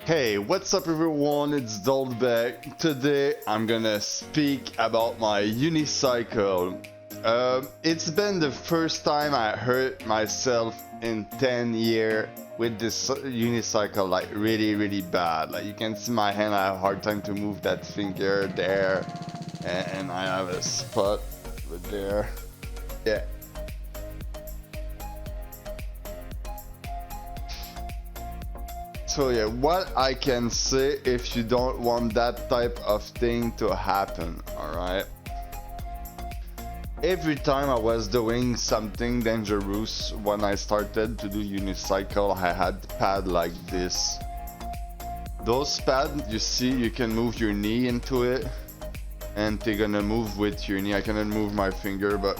Hey, what's up everyone, it's Doldbeck. Today I'm gonna speak about my unicycle. It's been the first time I hurt myself in 10 years with this unicycle, like really bad. Like you can see my hand, I have a hard time to move that finger there. And I have a spot over there. Yeah. So yeah, what I can say if you don't want that type of thing to happen, alright? Every time I was doing something dangerous when I started to do unicycle, I had pad like this. Those pads, you see, you can move your knee into it and they're gonna move with your knee. I cannot move my finger, but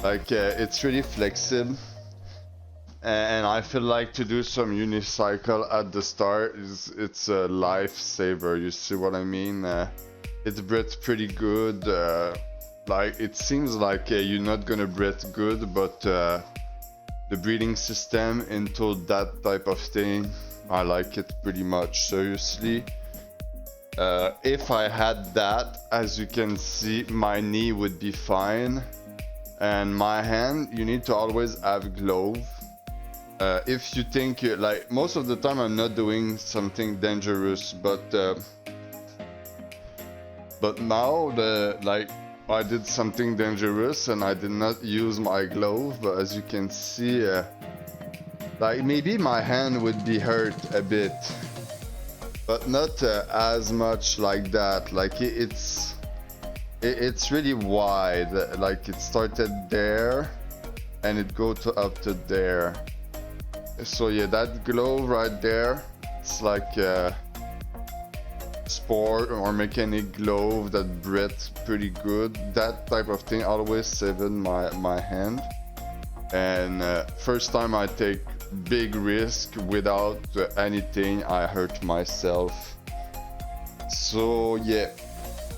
like it's really flexible. And I feel like to do some unicycle at the start it's a lifesaver. You see what I mean? It breathes pretty good. Like it seems like you're not gonna breathe good, but the breathing system into that type of thing, I like it pretty much. Seriously, if I had that, as you can see, my knee would be fine, and my hand, you need to always have glove. If you think like most of the time I'm not doing something dangerous, but now like I did something dangerous and I did not use my glove. But as you can see, like maybe my hand would be hurt a bit, but not as much like that. Like it's really wide. Like it started there and it go to up to there. So yeah, that glove right there, it's like a sport or mechanic glove that breathes pretty good. That type of thing always saving my hand. And first time I take big risk without anything, I hurt myself. So yeah,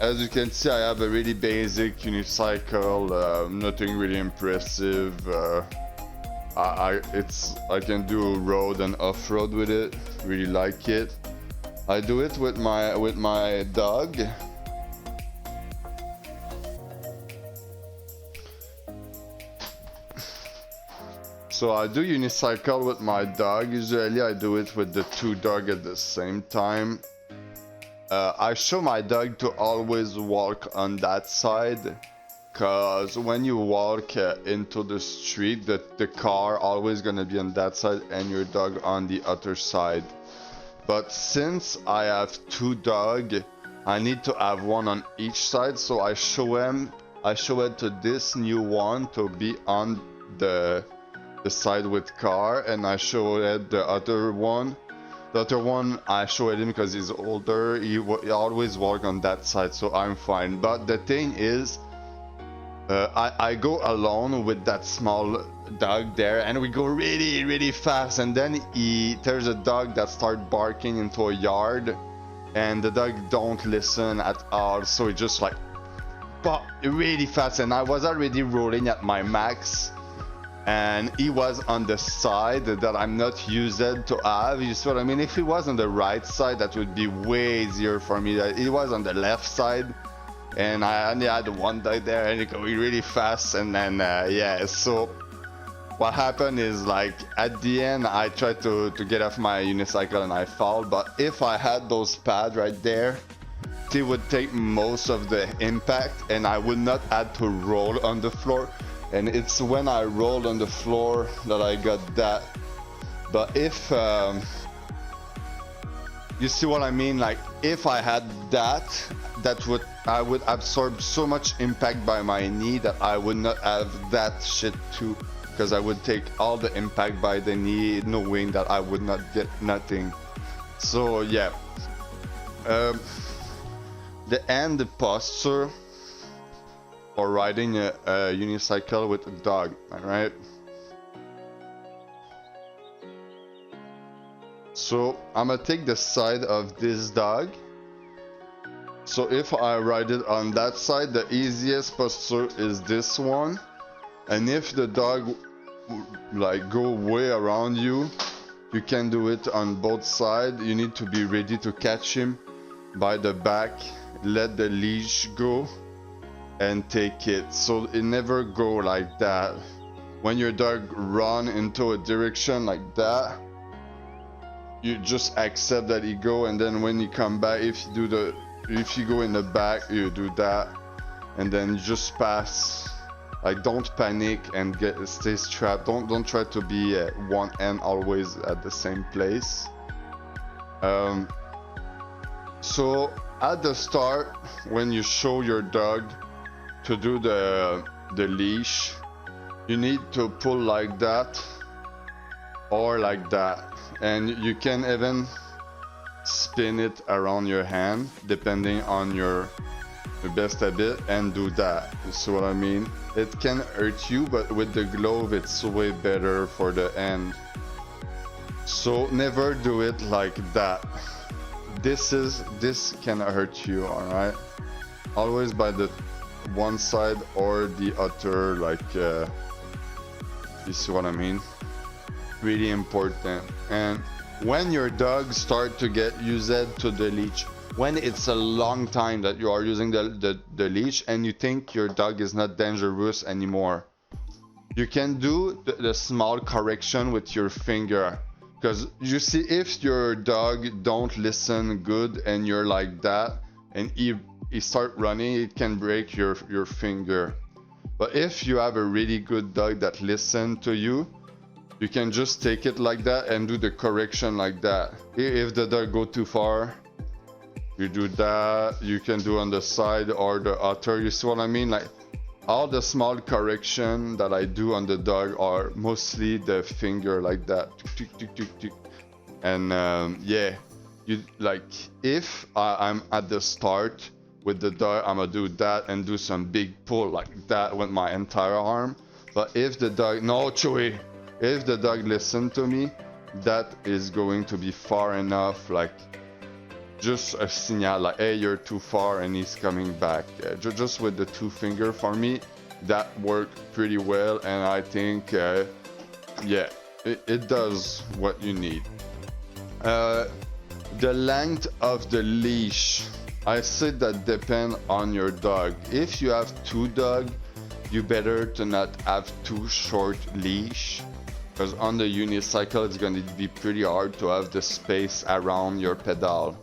as you can see, I have a really basic unicycle, nothing really impressive. I can do road and off-road with it. Really like it. I do it with my dog. So I do unicycle with my dog. Usually I do it with the two dogs at the same time. I show my dog to always walk on that side. Cause when you walk into the street, the car always gonna be on that side and your dog on the other side. But since I have two dogs, I need to have one on each side. So I show it to this new one to be on the side with car, and I show it the other one. The other one I show it him because he's older. He always walk on that side, so I'm fine. But the thing is, I go alone with that small dog there, and we go really fast, and then there's a dog that start barking into a yard, and the dog don't listen at all, so he just like really fast, and I was already rolling at my max, and he was on the side that I'm not used to have. You see what I mean? If he was on the right side, that would be way easier for me. He was on the left side, and I only had one dog there, and it going really fast. And then yeah, so what happened is, like, at the end I tried to get off my unicycle and I fall. But if I had those pads right there, they would take most of the impact and I would not have to roll on the floor. And it's when I rolled on the floor that I got that. But if you see what I mean, like if I had that, I would absorb so much impact by my knee that I would not have that shit too, because I would take all the impact by the knee, knowing that I would not get nothing. So yeah, the hand posture for riding a unicycle with a dog, alright? So I'm gonna take the side of this dog. So if I ride it on that side, the easiest posture is this one. And if the dog like go way around you, You can do it on both sides. You need to be ready to catch him by the back, let the leash go, and take it. So it never go like that. When your dog run into a direction like that, you just accept that he go, and then when you come back, if you go in the back, you do that, and then you just pass. Like, don't panic and stay strapped. Don't try to be at one end always at the same place. So at the start, when you show your dog to do the leash, you need to pull like that or like that, and you can even spin it around your hand depending on your best habit, and do that. You see what I mean? It can hurt you, but with the glove it's way better for the end. So never do it like that. This can hurt you, alright? Always by the one side or the other, like you see what I mean? Really important. And when your dog start to get used to the leash, when it's a long time that you are using the leash and you think your dog is not dangerous anymore, you can do the small correction with your finger. Because you see, if your dog don't listen good and you're like that and he start running, it can break your finger. But if you have a really good dog that listen to you, you can just take it like that and do the correction like that. If the dog go too far, you do that. You can do on the side or the other. You see what I mean? Like, all the small correction that I do on the dog are mostly the finger like that. And yeah, you like, if I'm at the start with the dog, I'm gonna do that and do some big pull like that with my entire arm. But if the dog, no, Chewy, if the dog listen to me, that is going to be far enough, like just a signal like, hey, you're too far, and he's coming back. Just with the two finger, for me, that worked pretty well, and I think yeah, it does what you need. The length of the leash, I said that depend on your dog. If you have two dogs, you better to not have too short leash, because on the unicycle it's going to be pretty hard to have the space around your pedal.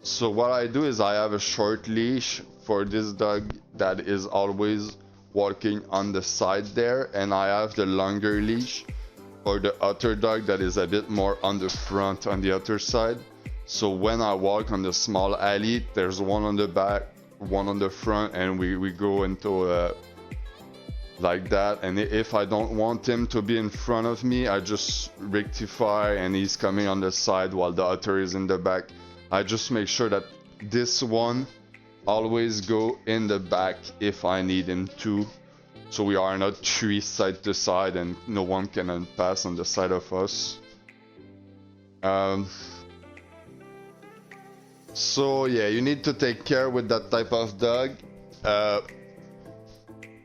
So what I do is I have a short leash for this dog that is always walking on the side there, and I have the longer leash for the other dog that is a bit more on the front on the other side. So when I walk on the small alley, there's one on the back, one on the front, and we go into like that. And if I don't want him to be in front of me, I just rectify and he's coming on the side while the other is in the back. I just make sure that this one always go in the back if I need him to, so we are not three side to side and no one can pass on the side of us. So yeah, you need to take care with that type of dog.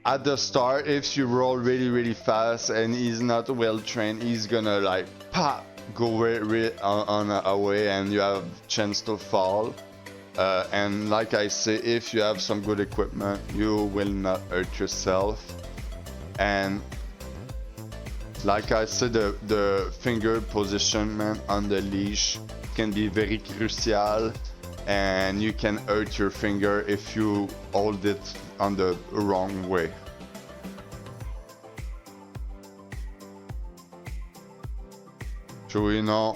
At the start, if you roll really fast and he's not well trained, he's gonna like pop, go on away, and you have chance to fall. And like I say, if you have some good equipment, you will not hurt yourself. And like I said, the finger positionment on the leash can be very crucial, and you can hurt your finger if you hold it on the wrong way. Joey, non,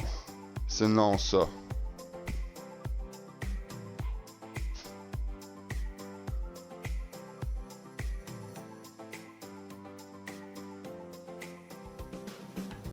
c'est non ça.